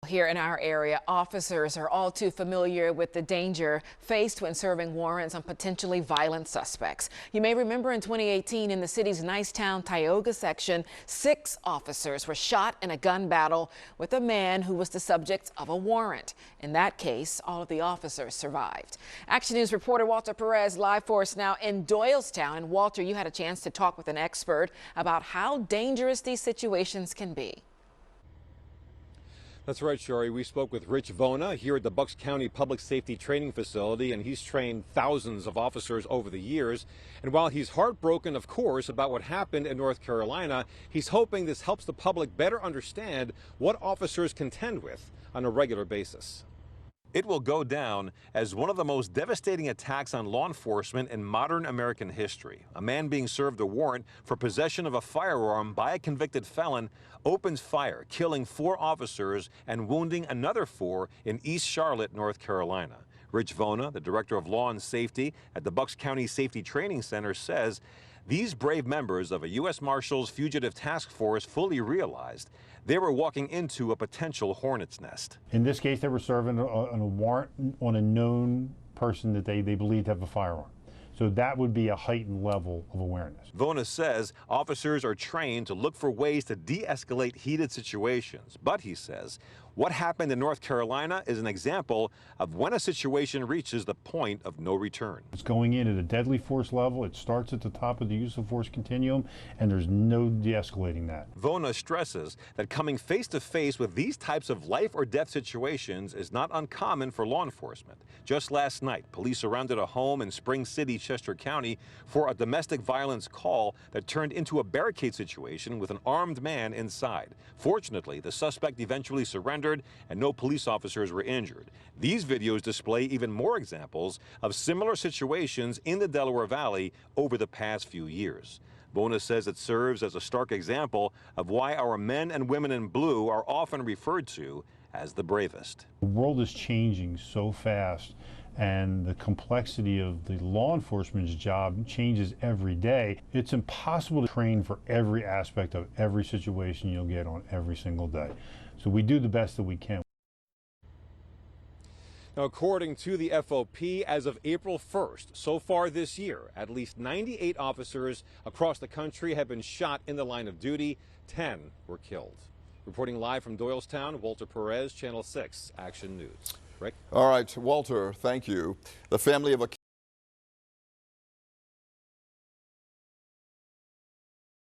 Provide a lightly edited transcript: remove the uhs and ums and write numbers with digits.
Here in our area, officers are all too familiar with the danger faced when serving warrants on potentially violent suspects. You may remember in 2018 in the city's Nicetown Tioga section, 6 officers were shot in a gun battle with a man who was the subject of a warrant. In that case, all of the officers survived. Action News reporter Walter Perez live for us now in Doylestown. And Walter, you had a chance to talk with an expert about how dangerous these situations can be. That's right, Shari. We spoke with Rich Vona here at the Bucks County Public Safety Training Facility, and he's trained thousands of officers over the years. And while he's heartbroken, of course, about what happened in North Carolina, he's hoping this helps the public better understand what officers contend with on a regular basis. It will go down as one of the most devastating attacks on law enforcement in modern American history. A man being served a warrant for possession of a firearm by a convicted felon opens fire, killing 4 officers and wounding another 4 in East Charlotte, North Carolina. Rich Vona, the director of law and safety at the Bucks County Safety Training Center, says these brave members of a U.S. Marshals Fugitive Task Force fully realized they were walking into a potential hornet's nest. In this case, they were serving on a warrant on a known person that they believed to have a firearm. So that would be a heightened level of awareness. Vona says officers are trained to look for ways to de-escalate heated situations. But he says what happened in North Carolina is an example of when a situation reaches the point of no return. It's going in at a deadly force level. It starts at the top of the use of force continuum, and there's no de-escalating that. Vona stresses that coming face to face with these types of life or death situations is not uncommon for law enforcement. Just last night, police surrounded a home in Spring City, Chester County for a domestic violence call that turned into a barricade situation with an armed man inside. Fortunately, the suspect eventually surrendered and no police officers were injured. These videos display even more examples of similar situations in the Delaware Valley over the past few years. Vona says it serves as a stark example of why our men and women in blue are often referred to as the bravest. The world is changing so fast, and the complexity of the law enforcement's job changes every day. It's impossible to train for every aspect of every situation you'll get on every single day. So we do the best that we can. Now, according to the FOP, as of April 1st, so far this year, at least 98 officers across the country have been shot in the line of duty. 10 were killed. Reporting live from Doylestown, Walter Perez, Channel 6 Action News. Rick? All right, Walter, thank you. The family of a